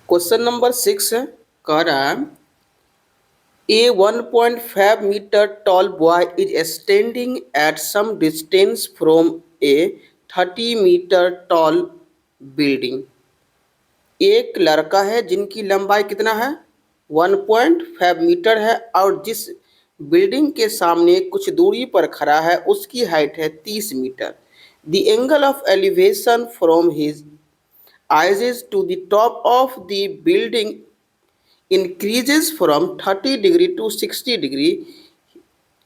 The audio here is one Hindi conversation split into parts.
क्वेश्चन नंबर 6 है, कह रहा है A 1.5 meter tall boy is standing at some distance from a 30 meter tall building. एक लड़का है जिनकी लंबाई कितना है 1.5 मीटर है और जिस बिल्डिंग के सामने कुछ दूरी पर खड़ा है उसकी हाइट है 30 metre. The angle of elevation from his eyes to the top of the building increases from 30 degree to 60 degree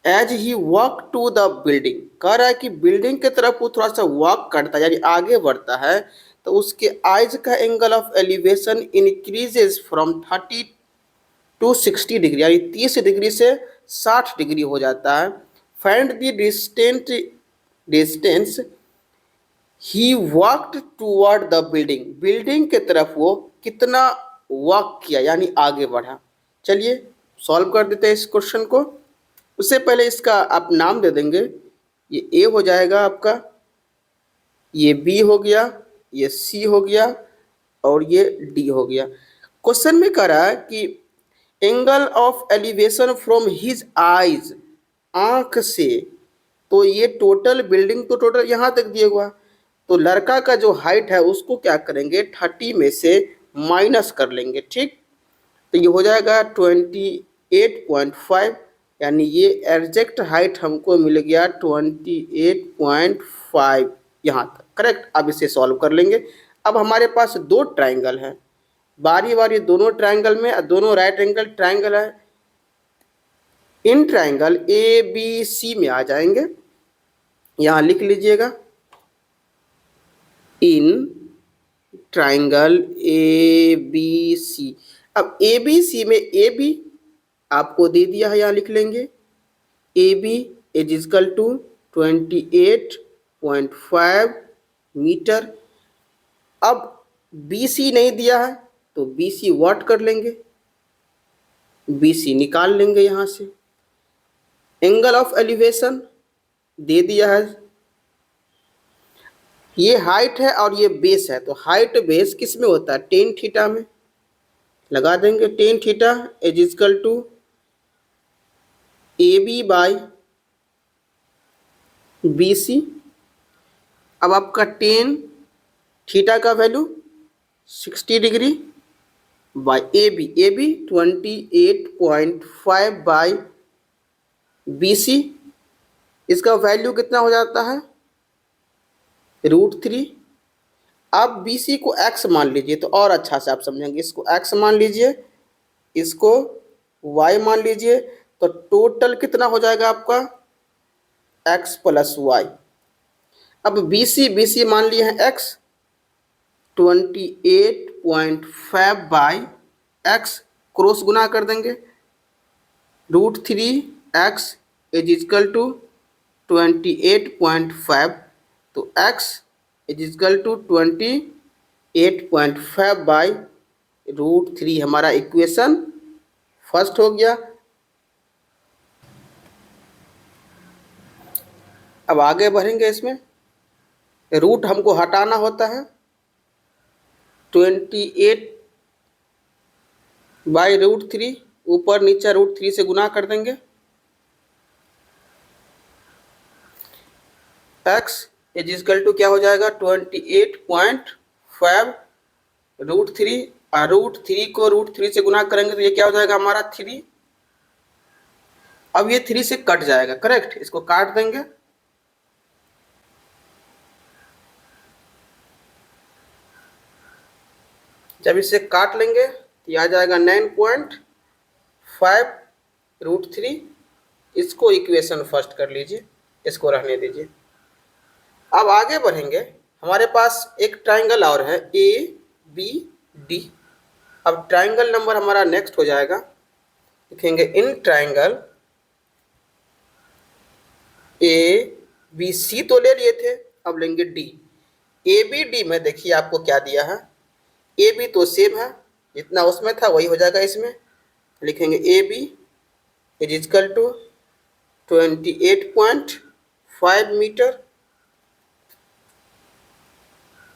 as he walk to the building. कह रहा है कि बिल्डिंग की तरफ वो थोड़ा सा वॉक करता है यानी आगे बढ़ता है तो उसके आइज का angle of elevation increases from 30 to 60 degree यानी 30 डिग्री से 60 डिग्री हो जाता है. Find the distance he walked toward the building. Building के तरफ वो कितना वॉक किया यानी आगे बढ़ा. चलिए सॉल्व कर देते हैं इस क्वेश्चन को. उससे पहले इसका आप नाम दे देंगे. ये ए हो जाएगा आपका, ये बी हो गया, ये सी हो गया और ये डी हो गया. क्वेश्चन में कह रहा है कि angle of elevation from his eyes, आंख से. तो ये टोटल बिल्डिंग तो टोटल यहाँ तक दिया हुआ, तो लड़का का जो हाइट है उसको क्या करेंगे 30 में से माइनस कर लेंगे. ठीक, तो ये हो जाएगा 28.5 यानी ये एग्जैक्ट हाइट हमको मिल गया 28.5 यहाँ तक. करेक्ट. अब इसे सॉल्व कर लेंगे. अब हमारे पास दो ट्राइंगल है, बारी बारी दोनों ट्राइंगल में दोनों राइट एंगल ट्राइंगल है. In triangle A B C में आ जाएंगे. यहाँ लिख लीजिएगा in triangle A B C. अब ए बी सी में ए बी आपको दे दिया है, यहाँ लिख लेंगे A B is equal to 28.5 metre. अब बी सी नहीं दिया है तो बी सी व्हाट कर लेंगे, बी सी निकाल लेंगे यहाँ से. एंगल ऑफ एलिवेशन दे दिया है, ये हाइट है और ये बेस है, तो हाइट बेस किस में होता है टेन थीटा में. लगा देंगे tan theta is equal to A B by B C. अब आपका टेन थीटा का value 60 degree by A B 28.5 by B C. इसका वैल्यू कितना हो जाता है √3. आप बी सी को x मान लीजिए तो और अच्छा से आप समझेंगे. इसको x मान लीजिए, इसको y मान लीजिए, तो टोटल कितना हो जाएगा आपका x प्लस वाई. अब बी सी मान लिए हैं x, 28.5 बाई x क्रॉस गुना कर देंगे √3x इज इक्वल टू 28.5. तो x is equal to 28.5 by √3 हमारा इक्वेशन फर्स्ट हो गया. अब आगे बढ़ेंगे. इसमें रूट हमको हटाना होता है, 28 बाई √3 ऊपर नीचे √3 से गुना कर देंगे. x इज इक्वल टू क्या हो जाएगा 28.5 √3 और √3 को √3 से गुना करेंगे तो ये क्या हो जाएगा हमारा 3. अब ये 3 से कट जाएगा. करेक्ट. इसको काट देंगे. जब इसे काट लेंगे तो ये आ जाएगा 9.5 √3. इसको इक्वेशन फर्स्ट कर लीजिए, इसको रहने दीजिए. अब आगे बढ़ेंगे. हमारे पास एक ट्राइंगल और है ए बी डी. अब ट्राइंगल नंबर हमारा नेक्स्ट हो जाएगा, लिखेंगे in triangle A B C तो ले लिए थे, अब लेंगे डी. ए बी डी में देखिए आपको क्या दिया है, ए बी तो सेम है, जितना उसमें था वही हो जाएगा इसमें. लिखेंगे A B is equal to 28.5 metre.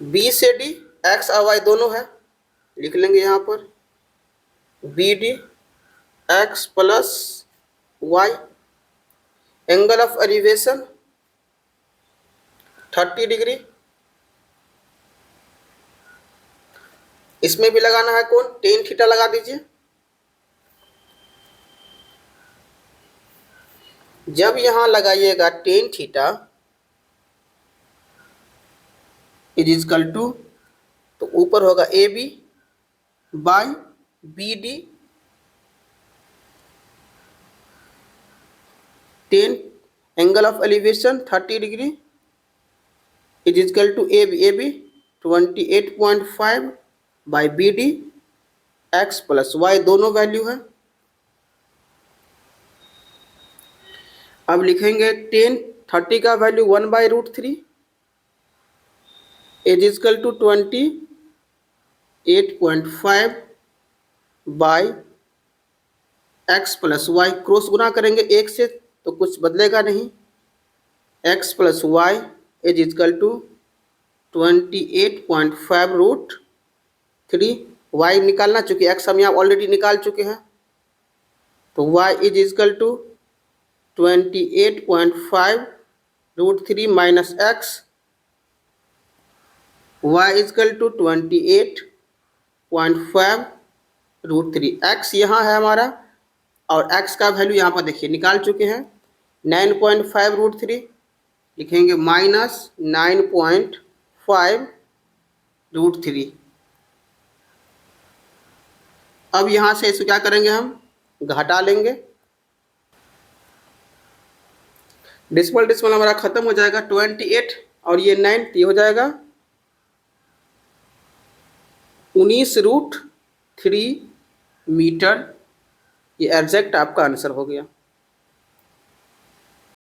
B से डी एक्स और वाई दोनों है, लिख लेंगे यहाँ पर B D x plus Y, angle of elevation 30 degree, इसमें भी लगाना है कौन, टेन थीटा लगा दीजिए। जब यहां लगाइएगा tan theta is equal to, तो ऊपर होगा A B by B D, tan angle of elevation 30 degree is equal to A B 28.5 by B D x plus y, दोनों वैल्यू है। अब लिखेंगे टेन 30 का value 1/√3 is equal to 28.5 by x plus y, cross गुना करेंगे एक से तो कुछ बदलेगा नहीं, x plus y is equal to 28.5√3, Y निकालना, चूंकि एक्स हम यहाँ ऑलरेडी निकाल चुके हैं, तो Y is equal to 28.5√3 minus X, Y is equal to 28.5√3। X यहाँ है हमारा और एक्स का वैल्यू यहाँ पर देखिए निकाल चुके हैं 9.5√3, लिखेंगे माइनस 9.5√3। अब यहाँ से इसको क्या करेंगे, हम घटा लेंगे, डिस्मल डिस्मल हमारा खत्म हो जाएगा, 28 और ये 9 तो ये हो जाएगा 19√3 मीटर। ये एग्जैक्ट आपका आंसर हो गया।